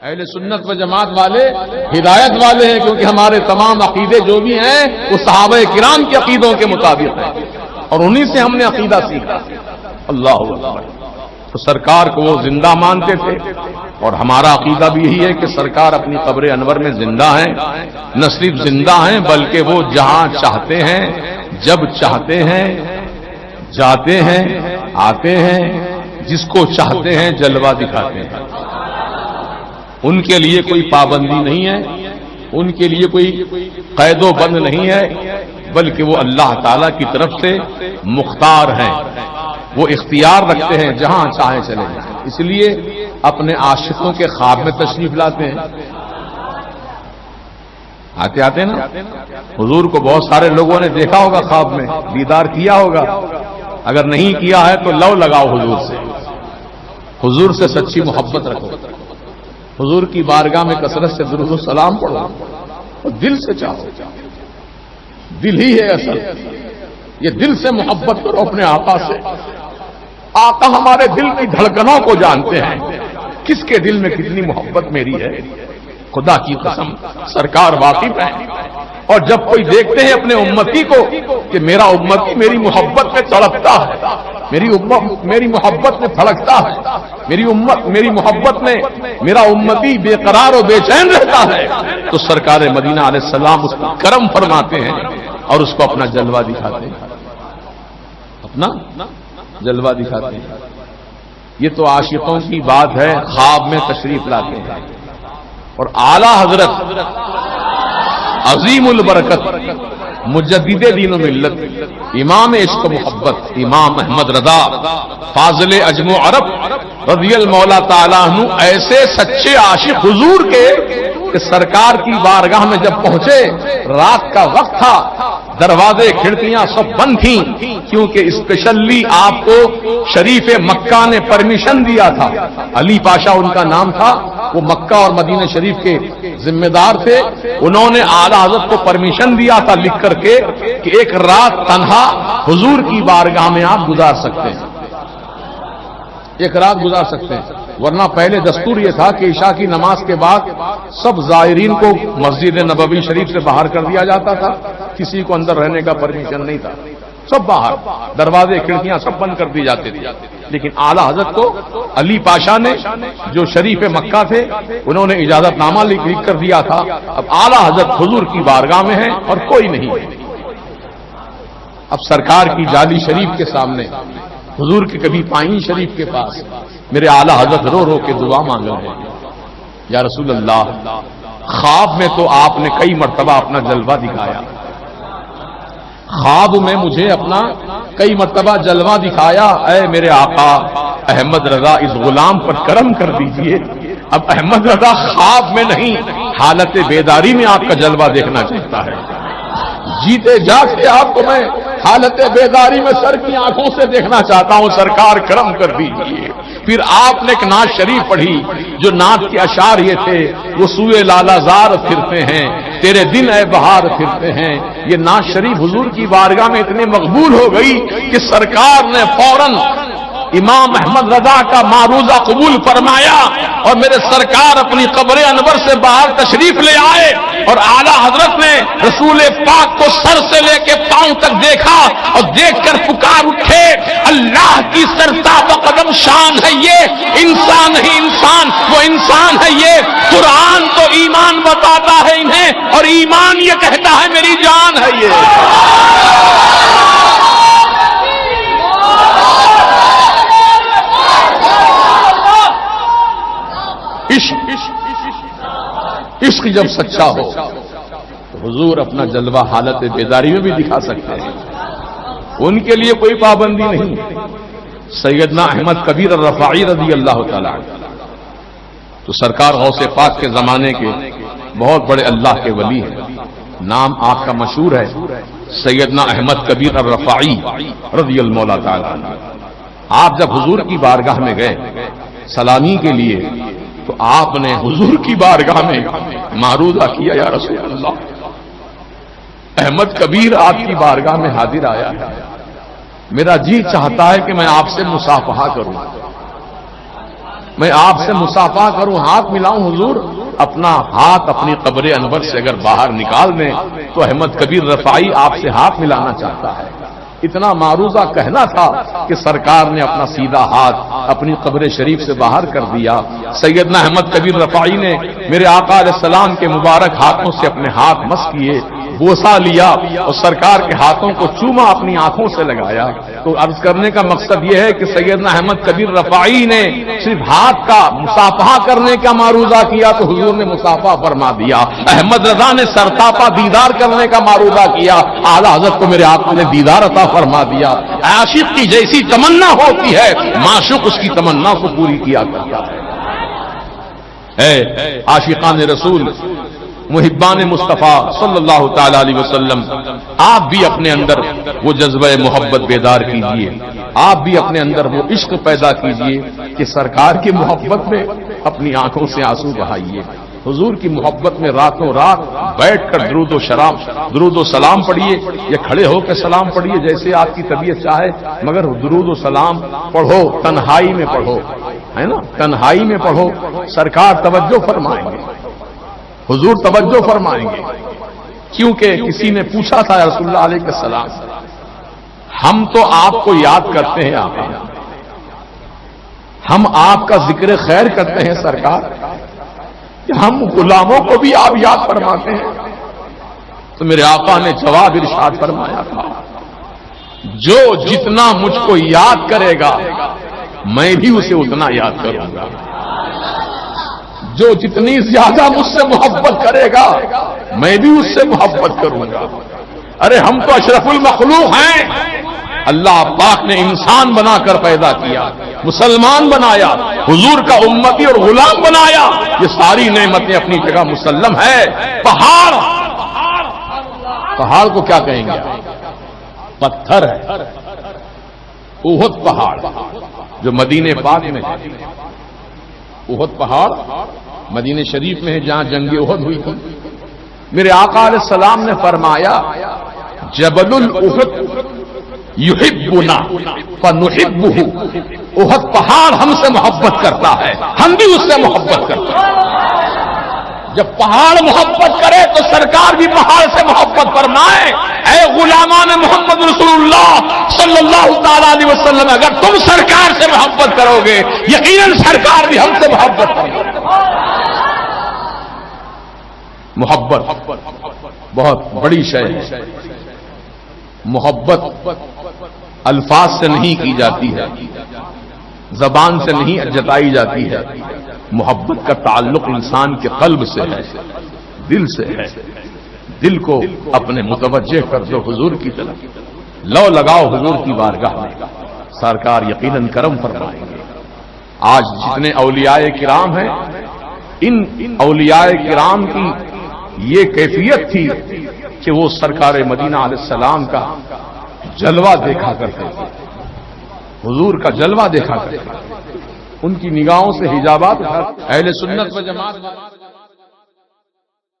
اہل سنت و جماعت والے ہدایت والے ہیں، کیونکہ ہمارے تمام عقیدے جو بھی ہیں وہ صحابہ کرام کے عقیدوں کے مطابق ہیں اور انہی سے ہم نے عقیدہ سیکھا۔ اللہ اکبر۔ تو سرکار کو وہ زندہ مانتے تھے، اور ہمارا عقیدہ بھی یہی ہے کہ سرکار اپنی قبر انور میں زندہ ہیں، نہ صرف زندہ ہیں بلکہ وہ جہاں چاہتے ہیں، جب چاہتے ہیں جاتے ہیں، آتے ہیں، جس کو چاہتے ہیں جلوہ دکھاتے ہیں۔ ان کے لیے کوئی پابندی نہیں ہے، ان کے لیے کوئی قید و بند نہیں ہے، بلکہ وہ اللہ تعالی کی طرف سے مختار ہیں، وہ اختیار رکھتے ہیں، جہاں چاہیں چلے جائیں۔ اس لیے اپنے عاشقوں کے خواب میں تشریف لاتے ہیں، آتے نا۔ حضور کو بہت سارے لوگوں نے دیکھا ہوگا خواب میں، دیدار کیا ہوگا، اگر نہیں کیا ہے تو لو لگاؤ حضور سے، حضور سے سچی محبت رکھو، حضور کی بارگاہ میں کثرت سے درود و سلام پڑھو اور دل سے چاہو۔ دل ہی ہے اصل، یہ دل سے محبت کرو اپنے آقا سے۔ آقا ہمارے دل کی دھڑکنوں کو جانتے ہیں، کس کے دل میں کتنی محبت میری ہے، خدا کی قسم سرکار واقف ہیں۔ اور جب کوئی دیکھتے ہیں اپنے امتی کو کہ میرا امتی میری محبت میں تڑپتا ہے، میری محبت میں پھڑکتا ہے، میری محبت میں میرا امتی بے قرار و بے چین رہتا ہے، تو سرکار مدینہ علیہ السلام اس کو کرم فرماتے ہیں اور اس کو اپنا جلوہ دکھاتے ہیں، اپنا جلوہ دکھاتے ہیں۔ یہ تو عاشقوں کی بات ہے، خواب میں تشریف لاتے ہیں۔ اور اعلی حضرت عظیم البرکت مجدد دین و ملت امام عشق و محبت امام احمد رضا فاضل عجم و عرب رضی المولا تعالیٰ عنہ ایسے سچے عاشق حضور کے کہ سرکار کی بارگاہ میں جب پہنچے، رات کا وقت تھا، دروازے کھڑکیاں سب بند تھیں، کیونکہ اسپیشلی آپ کو شریف مکہ نے پرمیشن دیا تھا۔ علی پاشا ان کا نام تھا، وہ مکہ اور مدینہ شریف کے ذمہ دار تھے۔ انہوں نے اعلی حضرت کو پرمیشن دیا تھا لکھ کر کے کہ ایک رات تنہا حضور کی بارگاہ میں آپ گزار سکتے ہیں، ایک رات گزار سکتے ہیں، ورنہ پہلے دستور یہ تھا کہ عشاء کی نماز کے بعد سب زائرین کو مسجد نبوی شریف سے باہر کر دیا جاتا تھا، کسی کو اندر رہنے کا پرمیشن نہیں تھا، سب باہر، دروازے کھڑکیاں سب بند کر دی جاتی تھی۔ لیکن اعلی حضرت کو علی پاشا نے جو شریف مکہ تھے انہوں نے اجازت نامہ لکھ کر دیا تھا۔ اب اعلی حضرت حضور کی بارگاہ میں ہیں اور کوئی نہیں ہے۔ اب سرکار کی جالی شریف کے سامنے، حضور کے کبھی پائیں شریف کے پاس میرے اعلی حضرت رو رو کے دعا مانگ رہے ہیں، یا رسول اللہ خواب میں تو آپ نے کئی مرتبہ اپنا جلوہ دکھایا، خواب میں مجھے اپنا کئی مرتبہ جلوہ دکھایا، اے میرے آقا احمد رضا اس غلام پر کرم کر دیجئے۔ اب احمد رضا خواب میں نہیں، حالت بیداری میں آپ کا جلوہ دیکھنا چاہتا ہے، جیتے جاگتے آپ کو میں حالت بیداری میں سر کی آنکھوں سے دیکھنا چاہتا ہوں، سرکار کرم کر دیجئے۔ پھر آپ نے ایک نعت شریف پڑھی، جو نعت کے اشعار یہ تھے، وہ سوئے لالا زار پھرتے ہیں، تیرے دن اے بہار پھرتے ہیں۔ یہ نعت شریف حضور کی بارگاہ میں اتنے مقبول ہو گئی کہ سرکار نے فوراً امام احمد رضا کا معروضہ قبول فرمایا اور میرے سرکار اپنی قبر انور سے باہر تشریف لے آئے، اور اعلیٰ حضرت نے رسول پاک کو سر سے لے کے پاؤں تک دیکھا اور دیکھ کر پکار اٹھے، اللہ کی سرتاب قدم شان ہے یہ، انسان نہیں انسان، وہ انسان ہے یہ۔ قرآن تو ایمان بتاتا ہے انہیں اور ایمان یہ کہتا ہے میری جان ہے یہ۔ عشق جب سچا ہو تو حضور اپنا جلوہ حالت بیداری میں بھی دکھا سکتے ہیں، ان کے لیے کوئی پابندی نہیں۔ سیدنا احمد کبیر الرفاعی رضی اللہ تعالیٰ تو سرکار غوث پاک کے زمانے کے بہت بڑے اللہ کے ولی ہیں، نام آپ کا مشہور ہے، سیدنا احمد کبیر الرفاعی رضی اللہ تعالیٰ۔ آپ جب حضور کی بارگاہ میں گئے سلامی کے لیے تو آپ نے حضور کی بارگاہ میں معروضہ کیا، یا رسول اللہ احمد کبیر آپ کی بارگاہ میں حاضر آیا ہے، میرا جی چاہتا ہے کہ میں آپ سے مصافحہ کروں، میں آپ سے مصافحہ کروں، ہاتھ ملاؤں حضور، اپنا ہاتھ اپنی قبر انور سے اگر باہر نکال دیں تو احمد کبیر رفاعی آپ سے ہاتھ ملانا چاہتا ہے۔ اتنا معروضہ کہنا تھا کہ سرکار نے اپنا سیدھا ہاتھ اپنی قبر شریف سے باہر کر دیا۔ سیدنا احمد کبیر رفاعی نے میرے آقا علیہ السلام کے مبارک ہاتھوں سے اپنے ہاتھ مس کیے، بوسہ لیا اور سرکار کے ہاتھوں کو چوما اپنی آنکھوں سے لگایا۔ تو عرض کرنے کا مقصد یہ ہے کہ سیدنا احمد کبیر رفاعی نے صرف ہاتھ کا مصافحہ کرنے کا معروضہ کیا تو حضور نے مصافحہ فرما دیا۔ احمد رضا نے سرتاپا دیدار کرنے کا معروضہ کیا، اعلیٰ حضرت کو میرے آقا نے دیدار عطا فرما دیا۔ عاشق کی جیسی تمنا ہوتی ہے معشوق اس کی تمنا کو پوری کیا کرتا ہے۔ اے عاشقان رسول، محبان مصطفیٰ صلی اللہ تعالی علیہ وسلم، آپ بھی اپنے اندر وہ جذبہ محبت بیدار کیجئے، آپ بھی اپنے اندر وہ عشق پیدا کیجئے کہ سرکار کی محبت میں اپنی آنکھوں سے آنسو بہائیے، حضور کی محبت میں راتوں رات بیٹھ کر درود و سلام پڑھیے یا کھڑے ہو کے سلام پڑھیے جیسے آپ کی طبیعت چاہے، مگر درود و سلام پڑھو، تنہائی میں پڑھو، ہے نا، تنہائی میں پڑھو، سرکار توجہ فرمائیں گے، حضور توجہ فرمائیں گے۔ کیونکہ کسی نے پوچھا تھا رسول اللہ علیہ السلام، ہم تو آپ کو یاد کرتے ہیں آقا، ہم آپ کا ذکر خیر کرتے ہیں سرکار، کہ ہم غلاموں کو بھی آپ یاد فرماتے ہیں؟ تو میرے آقا نے جواب ارشاد فرمایا تھا، جو جتنا مجھ کو یاد کرے گا میں بھی اسے اتنا یاد کروں گا، جو جتنی زیادہ مجھ سے محبت کرے گا میں بھی اس سے محبت کروں گا۔ ارے ہم تو اشرف المخلوق ہیں، اللہ پاک نے انسان بنا کر پیدا کیا، مسلمان بنایا، حضور کا امتی اور غلام بنایا، یہ ساری نعمتیں اپنی جگہ مسلم ہے۔ پہاڑ کو کیا کہیں گے؟ پتھر ہے، احد پہاڑ جو مدینے پاک میں ہے، احد پہاڑ مدینہ شریف میں ہے جہاں جنگ احد ہوئی تھی۔ میرے آقا علیہ السلام نے فرمایا، جبل الاحد یحبنا فنحبہ، احد پہاڑ ہم سے محبت کرتا ہے، ہم بھی اس سے محبت کرتے ہیں۔ جب پہاڑ محبت کرے تو سرکار بھی پہاڑ سے محبت فرمائے۔ اے غلامان محمد رسول اللہ صلی اللہ تعالی علیہ وسلم، اگر تم سرکار سے محبت کرو گے یقیناً سرکار بھی ہم سے محبت کرے گا۔ محبت بہت بڑی شے ہے، محبت الفاظ سے نہیں کی جاتی ہے، زبان سے نہیں جتائی جاتی ہے، محبت کا تعلق انسان کے قلب سے ہے، دل سے ہے۔ دل کو اپنے متوجہ کر دو حضور کی طرف، لو لگاؤ حضور کی بارگاہ میں، سرکار یقیناً کرم فرمائیں گے۔ آج جتنے اولیاء کرام ہیں، ان اولیاء کرام کی یہ کیفیت تھی کہ وہ سرکار مدینہ علیہ السلام کا جلوہ دیکھا کرتے تھے، حضور کا جلوہ دیکھا کرتے تھے، ان کی نگاہوں سے حجابات اہل سنت و جماعت